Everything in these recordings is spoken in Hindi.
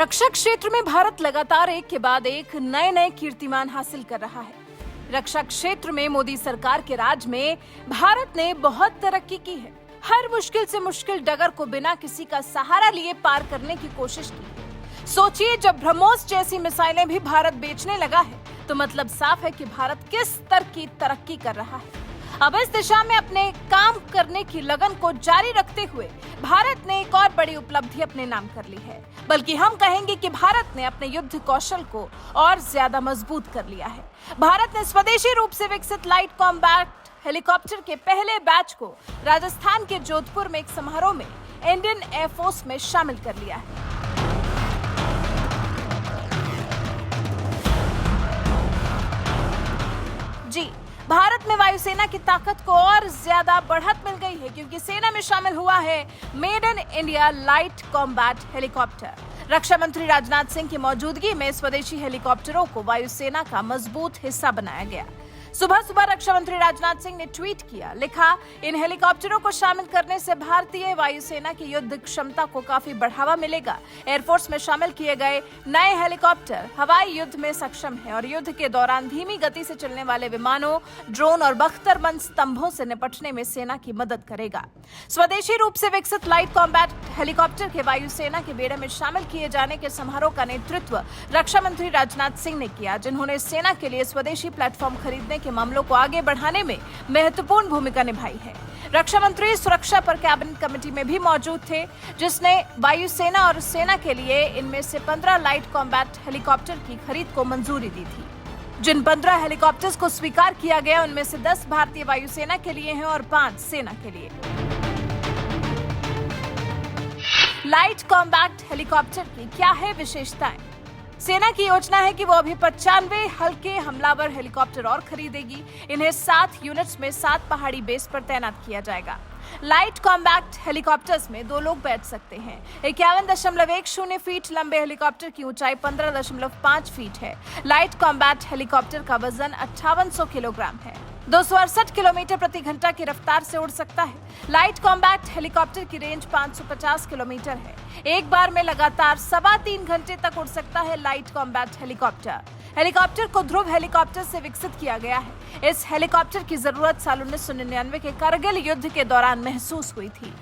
रक्षा क्षेत्र में भारत लगातार एक के बाद एक नए नए कीर्तिमान हासिल कर रहा है। रक्षा क्षेत्र में मोदी सरकार के राज में भारत ने बहुत तरक्की की है। हर मुश्किल से मुश्किल डगर को बिना किसी का सहारा लिए पार करने की कोशिश की है। सोचिए, जब ब्रह्मोस जैसी मिसाइलें भी भारत बेचने लगा है तो मतलब साफ है कि भारत किस स्तर की तरक्की कर रहा है। अब इस दिशा में अपने काम करने की लगन को जारी रखते हुए भारत ने एक और बड़ी उपलब्धि अपने नाम कर ली है। बल्कि हम कहेंगे कि भारत ने अपने युद्ध कौशल को और ज्यादा मजबूत कर लिया है। भारत ने स्वदेशी रूप से विकसित लाइट कॉम्बैट हेलीकॉप्टर के पहले बैच को राजस्थान के जोधपुर में एक समारोह में इंडियन एयरफोर्स में शामिल कर लिया है। जी, भारत में वायुसेना की ताकत को और ज्यादा बढ़त मिल गई है, क्योंकि सेना में शामिल हुआ है made in India light combat helicopter. रक्षा मंत्री राजनाथ सिंह की मौजूदगी में स्वदेशी हेलीकॉप्टरों को वायुसेना का मजबूत हिस्सा बनाया गया। सुबह सुबह रक्षा मंत्री राजनाथ सिंह ने ट्वीट किया, लिखा, इन हेलीकॉप्टरों को शामिल करने से भारतीय वायुसेना की युद्ध क्षमता को काफी बढ़ावा मिलेगा। एयरफोर्स में शामिल किए गए नए हेलीकॉप्टर हवाई युद्ध में सक्षम है और युद्ध के दौरान धीमी गति से चलने वाले विमानों, ड्रोन और बख्तरबंद स्तंभों से निपटने में सेना की मदद करेगा। स्वदेशी रूप से विकसित लाइट कॉम्बैट हेलीकॉप्टर के वायुसेना के बेड़े में शामिल किए जाने के समारोह का नेतृत्व रक्षा मंत्री राजनाथ सिंह ने किया, जिन्होंने सेना के लिए स्वदेशी प्लेटफॉर्म खरीदने के मामलों को आगे बढ़ाने में महत्वपूर्ण भूमिका निभाई है। रक्षा मंत्री सुरक्षा पर कैबिनेट कमेटी में भी मौजूद थे, जिसने वायुसेना और सेना के लिए इनमें से 15 लाइट कॉम्बैट हेलीकॉप्टर की खरीद को मंजूरी दी थी। जिन 15 हेलीकॉप्टर्स को स्वीकार किया गया, उनमें से 10 भारतीय वायुसेना के लिए हैं और 5 सेना के लिए। लाइट कॉम्बैट हेलीकॉप्टर की क्या है विशेषताएं? सेना की योजना है कि वो अभी 95 हल्के हमलावर हेलीकॉप्टर और खरीदेगी। इन्हें 7 यूनिट्स में 7 पहाड़ी बेस पर तैनात किया जाएगा। लाइट कॉम्बैट हेलीकॉप्टर्स में 2 लोग बैठ सकते हैं। 51.10 फीट लंबे हेलीकॉप्टर की ऊंचाई 15.5 फीट है। लाइट कॉम्बैट हेलीकॉप्टर का वजन 5800 किलोग्राम है। 268 किलोमीटर प्रति घंटा की रफ्तार से उड़ सकता है। लाइट कॉम्बैट हेलीकॉप्टर की रेंज 550 किलोमीटर है। एक बार में लगातार 3.25 घंटे तक उड़ सकता है लाइट कॉम्बैट हेलीकॉप्टर। हेलीकॉप्टर को ध्रुव हेलीकॉप्टर से विकसित किया गया है। इस हेलीकॉप्टर की जरूरत साल 1999 के कारगिल युद्ध के दौरान महसूस हुई थी।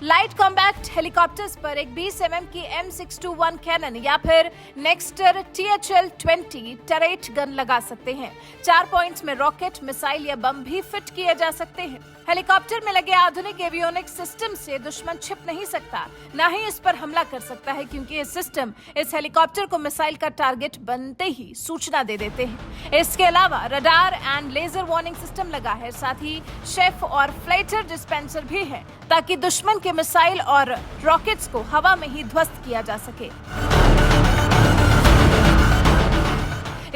लाइट कॉम्बैट हेलीकॉप्टर्स पर एक 20 mm की M621 कैनन या फिर नेक्स्टर THL-20 टरेट गन लगा सकते हैं। 4 पॉइंट्स में रॉकेट, मिसाइल या बम भी फिट किए जा सकते हैं। हेलीकॉप्टर में लगे आधुनिक एवियोनिक्स सिस्टम से दुश्मन छिप नहीं सकता, न ही इस पर हमला कर सकता है, क्योंकि ये सिस्टम इस हेलीकॉप्टर को मिसाइल का टारगेट बनते ही सूचना दे देते हैं। इसके अलावा radar and laser warning system लगा है। साथ ही शेफ और फ्लाइटर डिस्पेंसर भी है, ताकि दुश्मन के मिसाइल और रॉकेट्स को हवा में ही ध्वस्त किया जा सके।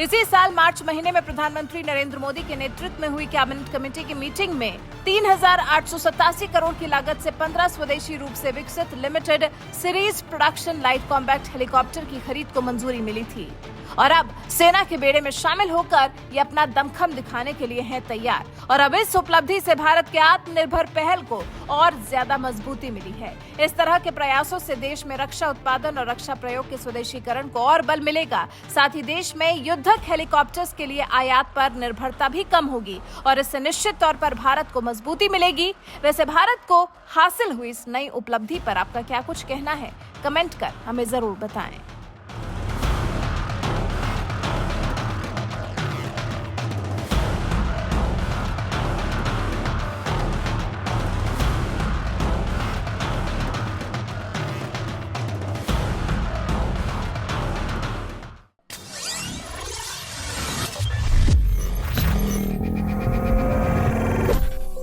इसी साल मार्च महीने में प्रधानमंत्री नरेंद्र मोदी के नेतृत्व में हुई कैबिनेट कमेटी की मीटिंग में 3,887 करोड़ की लागत से 15 स्वदेशी रूप से विकसित limited series production light combat helicopter की खरीद को मंजूरी मिली थी। और अब सेना के बेड़े में शामिल होकर ये अपना दमखम दिखाने के लिए हैं तैयार। और अब इस उपलब्धि से भारत के आत्मनिर्भर पहल को और ज्यादा मजबूती मिली है। इस तरह के प्रयासों से देश में रक्षा उत्पादन और रक्षा प्रयोग के स्वदेशीकरण को और बल मिलेगा। साथ ही देश में युद्धक हेलीकॉप्टर्स के लिए आयात पर निर्भरता भी कम होगी और इससे निश्चित तौर पर भारत को मजबूती मिलेगी। वैसे भारत को हासिल हुई इस नई उपलब्धि पर आपका क्या कुछ कहना है? कमेंट कर हमें जरूर बताएं।